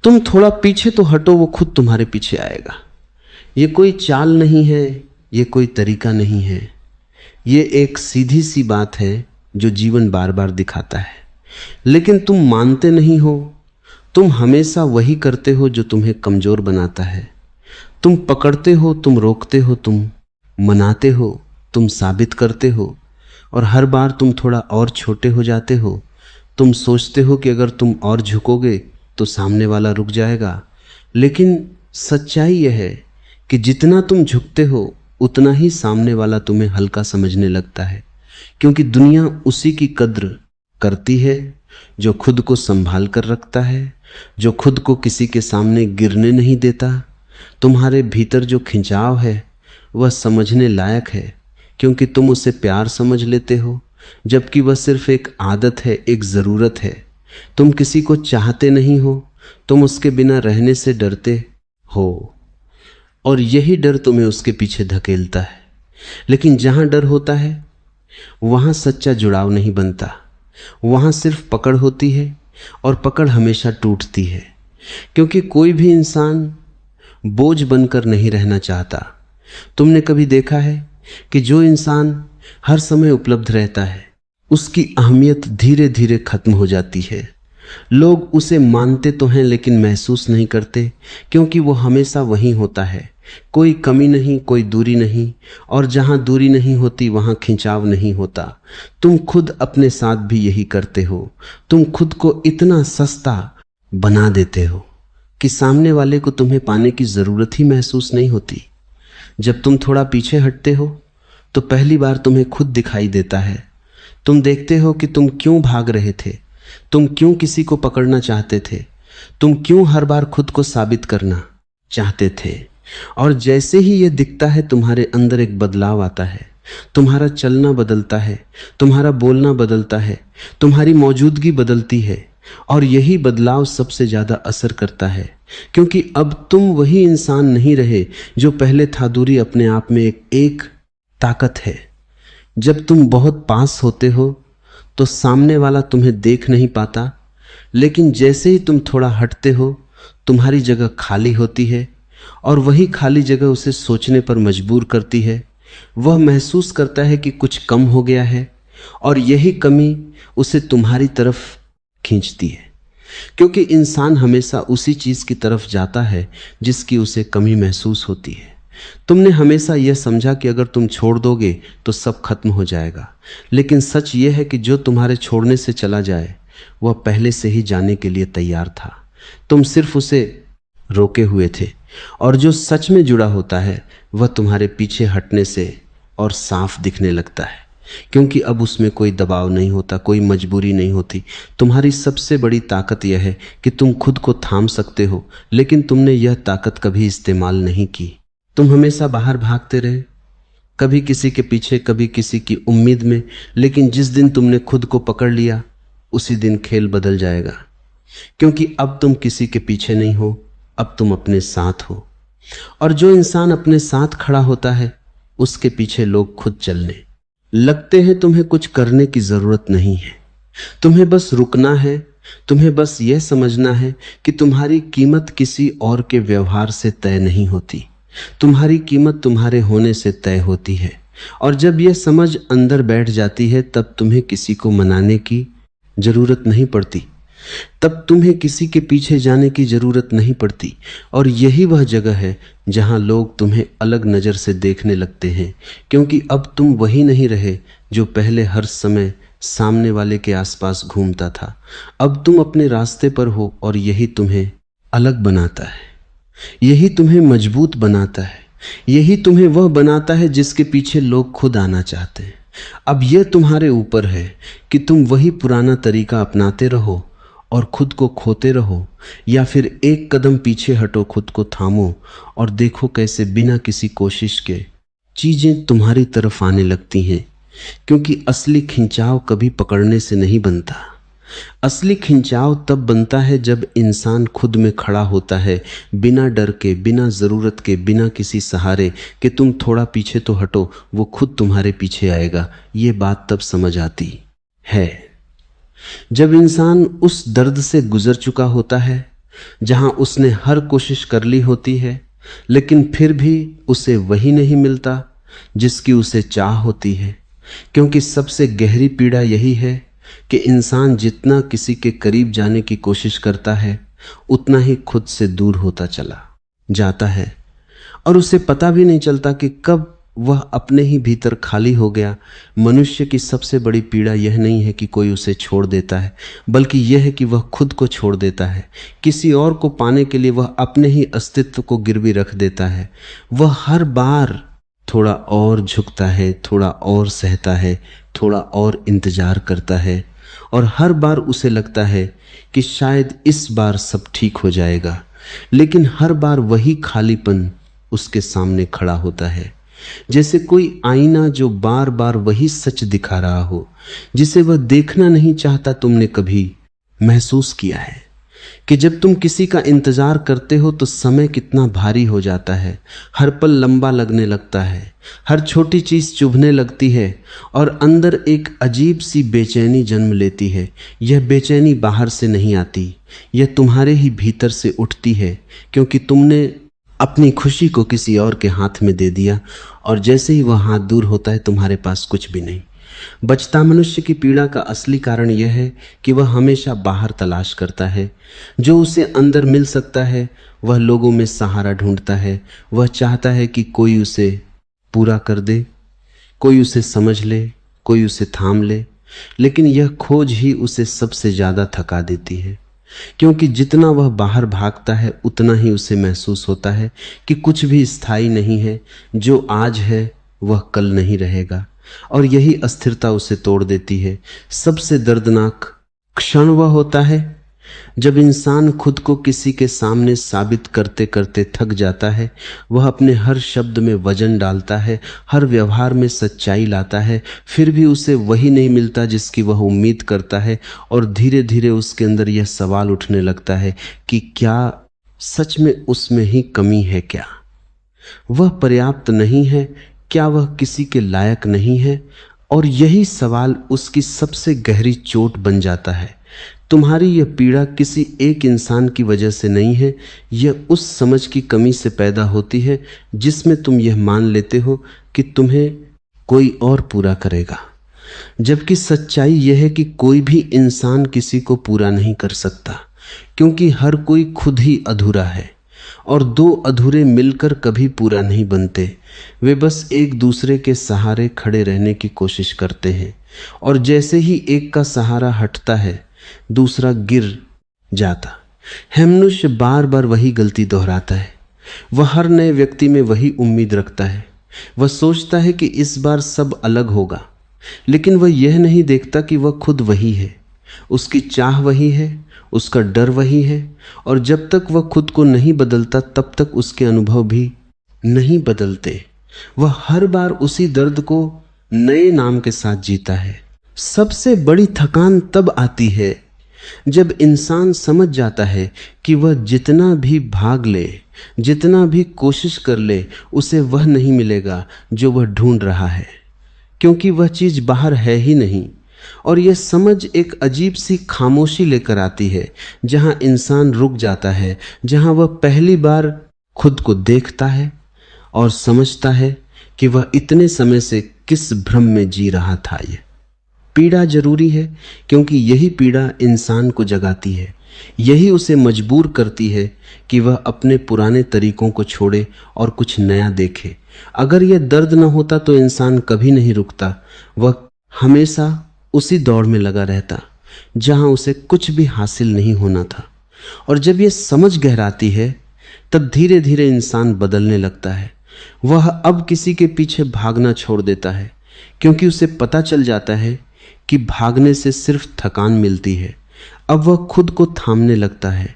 तुम थोड़ा पीछे तो हटो, वो खुद तुम्हारे पीछे आएगा। ये कोई चाल नहीं है, ये कोई तरीका नहीं है, ये एक सीधी सी बात है जो जीवन बार बार दिखाता है। लेकिन तुम मानते नहीं हो। तुम हमेशा वही करते हो जो तुम्हें कमजोर बनाता है। तुम पकड़ते हो, तुम रोकते हो, तुम मनाते हो, तुम साबित करते हो, और हर बार तुम थोड़ा और छोटे हो जाते हो। तुम सोचते हो कि अगर तुम और झुकोगे तो सामने वाला रुक जाएगा। लेकिन सच्चाई यह है कि जितना तुम झुकते हो उतना ही सामने वाला तुम्हें हल्का समझने लगता है, क्योंकि दुनिया उसी की कद्र करती है जो खुद को संभाल कर रखता है, जो खुद को किसी के सामने गिरने नहीं देता। तुम्हारे भीतर जो खिंचाव है वह समझने लायक है, क्योंकि तुम उसे प्यार समझ लेते हो, जबकि वह सिर्फ एक आदत है, एक ज़रूरत है। तुम किसी को चाहते नहीं हो, तुम उसके बिना रहने से डरते हो, और यही डर तुम्हें उसके पीछे धकेलता है। लेकिन जहाँ डर होता है वहाँ सच्चा जुड़ाव नहीं बनता, वहाँ सिर्फ पकड़ होती है, और पकड़ हमेशा टूटती है, क्योंकि कोई भी इंसान बोझ बनकर नहीं रहना चाहता। तुमने कभी देखा है कि जो इंसान हर समय उपलब्ध रहता है उसकी अहमियत धीरे धीरे खत्म हो जाती है। लोग उसे मानते तो हैं लेकिन महसूस नहीं करते, क्योंकि वो हमेशा वहीं होता है। कोई कमी नहीं, कोई दूरी नहीं, और जहाँ दूरी नहीं होती वहाँ खिंचाव नहीं होता। तुम खुद अपने साथ भी यही करते हो। तुम खुद को इतना सस्ता बना देते हो कि सामने वाले को तुम्हें पाने की ज़रूरत ही महसूस नहीं होती। जब तुम थोड़ा पीछे हटते हो तो पहली बार तुम्हें खुद दिखाई देता है। तुम देखते हो कि तुम क्यों भाग रहे थे, तुम क्यों किसी को पकड़ना चाहते थे, तुम क्यों हर बार खुद को साबित करना चाहते थे। और जैसे ही ये दिखता है तुम्हारे अंदर एक बदलाव आता है। तुम्हारा चलना बदलता है, तुम्हारा बोलना बदलता है, तुम्हारी मौजूदगी बदलती है, और यही बदलाव सबसे ज़्यादा असर करता है, क्योंकि अब तुम वही इंसान नहीं रहे जो पहले था। दूरी अपने आप में एक ताकत है। जब तुम बहुत पास होते हो तो सामने वाला तुम्हें देख नहीं पाता, लेकिन जैसे ही तुम थोड़ा हटते हो तुम्हारी जगह खाली होती है, और वही खाली जगह उसे सोचने पर मजबूर करती है। वह महसूस करता है कि कुछ कम हो गया है, और यही कमी उसे तुम्हारी तरफ खींचती है, क्योंकि इंसान हमेशा उसी चीज़ की तरफ जाता है जिसकी उसे कमी महसूस होती है। तुमने हमेशा यह समझा कि अगर तुम छोड़ दोगे तो सब खत्म हो जाएगा, लेकिन सच यह है कि जो तुम्हारे छोड़ने से चला जाए वह पहले से ही जाने के लिए तैयार था। तुम सिर्फ उसे रोके हुए थे, और जो सच में जुड़ा होता है वह तुम्हारे पीछे हटने से और साफ दिखने लगता है, क्योंकि अब उसमें कोई दबाव नहीं होता, कोई मजबूरी नहीं होती। तुम्हारी सबसे बड़ी ताकत यह है कि तुम खुद को थाम सकते हो, लेकिन तुमने यह ताकत कभी इस्तेमाल नहीं की। तुम हमेशा बाहर भागते रहे, कभी किसी के पीछे, कभी किसी की उम्मीद में, लेकिन जिस दिन तुमने खुद को पकड़ लिया उसी दिन खेल बदल जाएगा, क्योंकि अब तुम किसी के पीछे नहीं हो, अब तुम अपने साथ हो। और जो इंसान अपने साथ खड़ा होता है उसके पीछे लोग खुद चलने लगते हैं। तुम्हें कुछ करने की जरूरत नहीं है, तुम्हें बस रुकना है। तुम्हें बस यह समझना है कि तुम्हारी कीमत किसी और के व्यवहार से तय नहीं होती, तुम्हारी कीमत तुम्हारे होने से तय होती है। और जब यह समझ अंदर बैठ जाती है तब तुम्हें किसी को मनाने की जरूरत नहीं पड़ती, तब तुम्हें किसी के पीछे जाने की जरूरत नहीं पड़ती। और यही वह जगह है जहां लोग तुम्हें अलग नज़र से देखने लगते हैं, क्योंकि अब तुम वही नहीं रहे जो पहले हर समय सामने वाले के आसपास घूमता था। अब तुम अपने रास्ते पर हो, और यही तुम्हें अलग बनाता है, यही तुम्हें मजबूत बनाता है, यही तुम्हें वह बनाता है जिसके पीछे लोग खुद आना चाहते हैं। अब यह तुम्हारे ऊपर है कि तुम वही पुराना तरीका अपनाते रहो और खुद को खोते रहो, या फिर एक कदम पीछे हटो, खुद को थामो और देखो कैसे बिना किसी कोशिश के चीजें तुम्हारी तरफ आने लगती हैं। क्योंकि असली खिंचाव कभी पकड़ने से नहीं बनता। असली खिंचाव तब बनता है जब इंसान खुद में खड़ा होता है, बिना डर के, बिना ज़रूरत के, बिना किसी सहारे कि तुम थोड़ा पीछे तो हटो, वो खुद तुम्हारे पीछे आएगा। ये बात तब समझ आती है जब इंसान उस दर्द से गुजर चुका होता है जहां उसने हर कोशिश कर ली होती है, लेकिन फिर भी उसे वही नहीं मिलता जिसकी उसे चाह होती है। क्योंकि सबसे गहरी पीड़ा यही है कि इंसान जितना किसी के करीब जाने की कोशिश करता है, उतना ही खुद से दूर होता चला जाता है, और उसे पता भी नहीं चलता कि कब वह अपने ही भीतर खाली हो गया। मनुष्य की सबसे बड़ी पीड़ा यह नहीं है कि कोई उसे छोड़ देता है, बल्कि यह है कि वह खुद को छोड़ देता है। किसी और को पाने के लिए वह अपने ही अस्तित्व को गिरवी रख देता है। वह हर बार थोड़ा और झुकता है, थोड़ा और सहता है, थोड़ा और इंतजार करता है, और हर बार उसे लगता है कि शायद इस बार सब ठीक हो जाएगा। लेकिन हर बार वही खालीपन उसके सामने खड़ा होता है, जैसे कोई आईना जो बार बार वही सच दिखा रहा हो जिसे वह देखना नहीं चाहता। तुमने कभी महसूस किया है कि जब तुम किसी का इंतजार करते हो तो समय कितना भारी हो जाता है, हर पल लंबा लगने लगता है, हर छोटी चीज चुभने लगती है, और अंदर एक अजीब सी बेचैनी जन्म लेती है। यह बेचैनी बाहर से नहीं आती, यह तुम्हारे ही भीतर से उठती है, क्योंकि तुमने अपनी खुशी को किसी और के हाथ में दे दिया, और जैसे ही वह हाथ दूर होता है तुम्हारे पास कुछ भी नहीं बचता। मनुष्य की पीड़ा का असली कारण यह है कि वह हमेशा बाहर तलाश करता है। जो उसे अंदर मिल सकता है वह लोगों में सहारा ढूंढता है। वह चाहता है कि कोई उसे पूरा कर दे, कोई उसे समझ ले, कोई उसे थाम ले। लेकिन यह खोज ही उसे सबसे ज्यादा थका देती है, क्योंकि जितना वह बाहर भागता है उतना ही उसे महसूस होता है कि कुछ भी स्थायी नहीं है। जो आज है वह कल नहीं रहेगा, और यही अस्थिरता उसे तोड़ देती है। सबसे दर्दनाक क्षण वह होता है जब इंसान खुद को किसी के सामने साबित करते करते थक जाता है। वह अपने हर शब्द में वजन डालता है, हर व्यवहार में सच्चाई लाता है, फिर भी उसे वही नहीं मिलता जिसकी वह उम्मीद करता है। और धीरे धीरे उसके अंदर यह सवाल उठने लगता है कि क्या सच में उसमें ही कमी है? क्या वह पर्याप्त नहीं है? क्या वह किसी के लायक नहीं है? और यही सवाल उसकी सबसे गहरी चोट बन जाता है। तुम्हारी यह पीड़ा किसी एक इंसान की वजह से नहीं है, यह उस समझ की कमी से पैदा होती है जिसमें तुम यह मान लेते हो कि तुम्हें कोई और पूरा करेगा, जबकि सच्चाई यह है कि कोई भी इंसान किसी को पूरा नहीं कर सकता, क्योंकि हर कोई खुद ही अधूरा है, और दो अधूरे मिलकर कभी पूरा नहीं बनते। वे बस एक दूसरे के सहारे खड़े रहने की कोशिश करते हैं, और जैसे ही एक का सहारा हटता है दूसरा गिर जाता है। मनुष्य बार बार वही गलती दोहराता है। वह हर नए व्यक्ति में वही उम्मीद रखता है। वह सोचता है कि इस बार सब अलग होगा, लेकिन वह यह नहीं देखता कि वह खुद वही है, उसकी चाह वही है, उसका डर वही है, और जब तक वह खुद को नहीं बदलता तब तक उसके अनुभव भी नहीं बदलते। वह हर बार उसी दर्द को नए नाम के साथ जीता है। सबसे बड़ी थकान तब आती है जब इंसान समझ जाता है कि वह जितना भी भाग ले, जितना भी कोशिश कर ले, उसे वह नहीं मिलेगा जो वह ढूंढ रहा है, क्योंकि वह चीज बाहर है ही नहीं। और यह समझ एक अजीब सी खामोशी लेकर आती है, जहां इंसान रुक जाता है, जहां वह पहली बार खुद को देखता है और समझता है कि वह इतने समय से किस भ्रम में जी रहा था। यह पीड़ा जरूरी है, क्योंकि यही पीड़ा इंसान को जगाती है, यही उसे मजबूर करती है कि वह अपने पुराने तरीकों को छोड़े और कुछ नया देखे। अगर यह दर्द न होता तो इंसान कभी नहीं रुकता, वह हमेशा उसी दौड़ में लगा रहता जहां उसे कुछ भी हासिल नहीं होना था। और जब यह समझ गहराती है तब धीरे धीरे इंसान बदलने लगता है। वह अब किसी के पीछे भागना छोड़ देता है, क्योंकि उसे पता चल जाता है कि भागने से सिर्फ थकान मिलती है। अब वह खुद को थामने लगता है।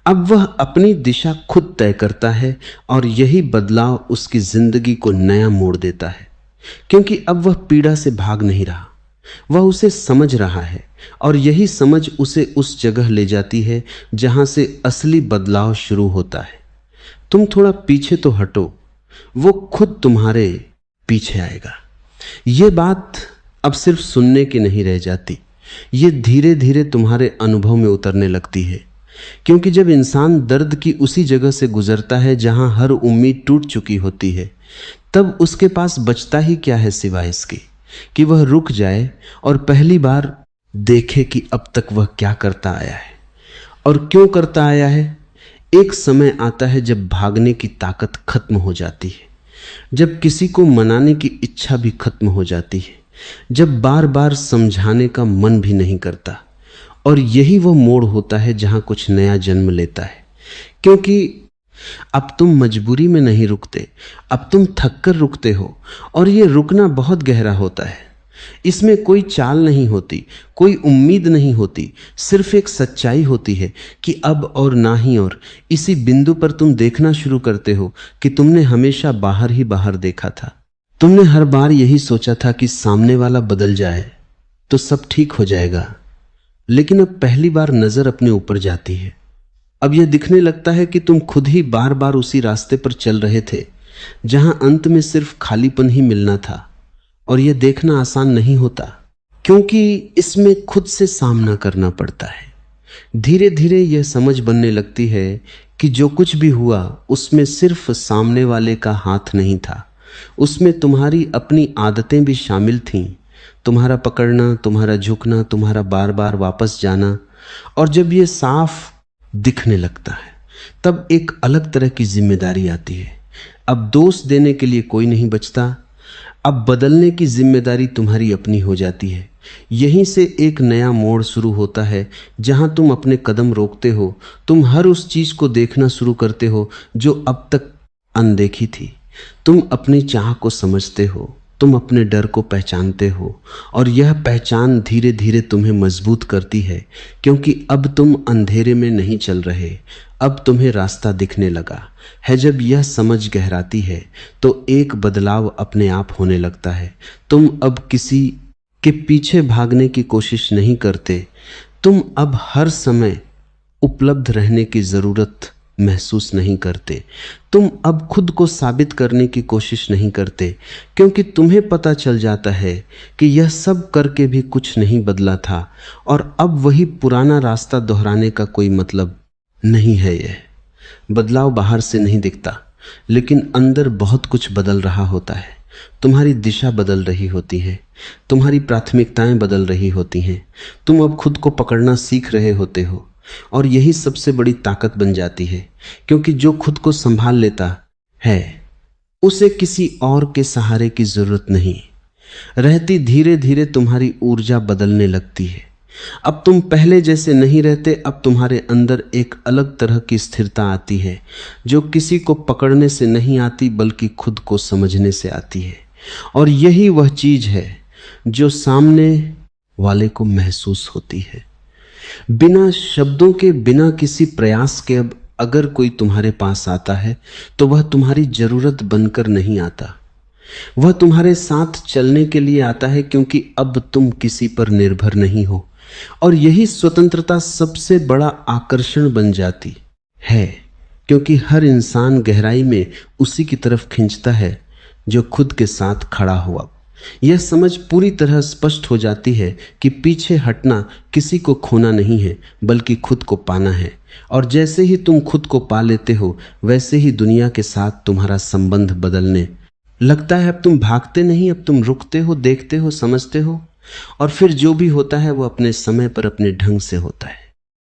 अब वह अपनी दिशा खुद तय करता है, और यही बदलाव उसकी जिंदगी को नया मोड़ देता है, क्योंकि अब वह पीड़ा से भाग नहीं रहा, वह उसे समझ रहा है, और यही समझ उसे उस जगह ले जाती है जहां से असली बदलाव शुरू होता है। तुम थोड़ा पीछे तो हटो, वो खुद तुम्हारे पीछे आएगा। ये बात अब सिर्फ सुनने की नहीं रह जाती, ये धीरे धीरे तुम्हारे अनुभव में उतरने लगती है। क्योंकि जब इंसान दर्द की उसी जगह से गुजरता है जहां हर उम्मीद टूट चुकी होती है, तब उसके पास बचता ही क्या है सिवाय इसके कि वह रुक जाए और पहली बार देखे कि अब तक वह क्या करता आया है और क्यों करता आया है। एक समय आता है जब भागने की ताकत खत्म हो जाती है, जब किसी को मनाने की इच्छा भी खत्म हो जाती है, जब बार बार समझाने का मन भी नहीं करता। और यही वो मोड़ होता है जहां कुछ नया जन्म लेता है। क्योंकि अब तुम मजबूरी में नहीं रुकते, अब तुम थक कर रुकते हो। और ये रुकना बहुत गहरा होता है। इसमें कोई चाल नहीं होती, कोई उम्मीद नहीं होती, सिर्फ एक सच्चाई होती है कि अब और ना ही और। इसी बिंदु पर तुम देखना शुरू करते हो कि तुमने हमेशा बाहर ही बाहर देखा था। तुमने हर बार यही सोचा था कि सामने वाला बदल जाए तो सब ठीक हो जाएगा। लेकिन अब पहली बार नजर अपने ऊपर जाती है। अब यह दिखने लगता है कि तुम खुद ही बार बार उसी रास्ते पर चल रहे थे जहां अंत में सिर्फ खालीपन ही मिलना था। और यह देखना आसान नहीं होता, क्योंकि इसमें खुद से सामना करना पड़ता है। धीरे धीरे यह समझ बनने लगती है कि जो कुछ भी हुआ उसमें सिर्फ सामने वाले का हाथ नहीं था, उसमें तुम्हारी अपनी आदतें भी शामिल थीं। तुम्हारा पकड़ना, तुम्हारा झुकना, तुम्हारा बार बार वापस जाना। और जब यह साफ दिखने लगता है तब एक अलग तरह की जिम्मेदारी आती है। अब दोष देने के लिए कोई नहीं बचता, अब बदलने की जिम्मेदारी तुम्हारी अपनी हो जाती है। यहीं से एक नया मोड़ शुरू होता है जहां तुम अपने कदम रोकते हो। तुम हर उस चीज को देखना शुरू करते हो जो अब तक अनदेखी थी। तुम अपनी चाह को समझते हो, तुम अपने डर को पहचानते हो। और यह पहचान धीरे धीरे तुम्हें मजबूत करती है, क्योंकि अब तुम अंधेरे में नहीं चल रहे, अब तुम्हें रास्ता दिखने लगा है। जब यह समझ गहराती है तो एक बदलाव अपने आप होने लगता है। तुम अब किसी के पीछे भागने की कोशिश नहीं करते। तुम अब हर समय उपलब्ध रहने की जरूरत महसूस नहीं करते। तुम अब खुद को साबित करने की कोशिश नहीं करते, क्योंकि तुम्हें पता चल जाता है कि यह सब करके भी कुछ नहीं बदला था। और अब वही पुराना रास्ता दोहराने का कोई मतलब नहीं है। यह बदलाव बाहर से नहीं दिखता, लेकिन अंदर बहुत कुछ बदल रहा होता है। तुम्हारी दिशा बदल रही होती है, तुम्हारी प्राथमिकताएं बदल रही होती हैं। तुम अब खुद को पकड़ना सीख रहे होते हो। और यही सबसे बड़ी ताकत बन जाती है, क्योंकि जो खुद को संभाल लेता है उसे किसी और के सहारे की जरूरत नहीं रहती। धीरे धीरे तुम्हारी ऊर्जा बदलने लगती है। अब तुम पहले जैसे नहीं रहते। अब तुम्हारे अंदर एक अलग तरह की स्थिरता आती है, जो किसी को पकड़ने से नहीं आती, बल्कि खुद को समझने से आती है। और यही वह चीज है जो सामने वाले को महसूस होती है। बिना शब्दों के, बिना किसी प्रयास के अब अगर कोई तुम्हारे पास आता है तो वह तुम्हारी जरूरत बनकर नहीं आता, वह तुम्हारे साथ चलने के लिए आता है, क्योंकि अब तुम किसी पर निर्भर नहीं हो। और यही स्वतंत्रता सबसे बड़ा आकर्षण बन जाती है, क्योंकि हर इंसान गहराई में उसी की तरफ खींचता है जो खुद के साथ खड़ा हुआ। यह समझ पूरी तरह स्पष्ट हो जाती है कि पीछे हटना किसी को खोना नहीं है, बल्कि खुद को पाना है। और जैसे ही तुम खुद को पा लेते हो, वैसे ही दुनिया के साथ तुम्हारा संबंध बदलने लगता है। अब तुम भागते नहीं, अब तुम रुकते हो, देखते हो, समझते हो। और फिर जो भी होता है वो अपने समय पर, अपने ढंग से होता है।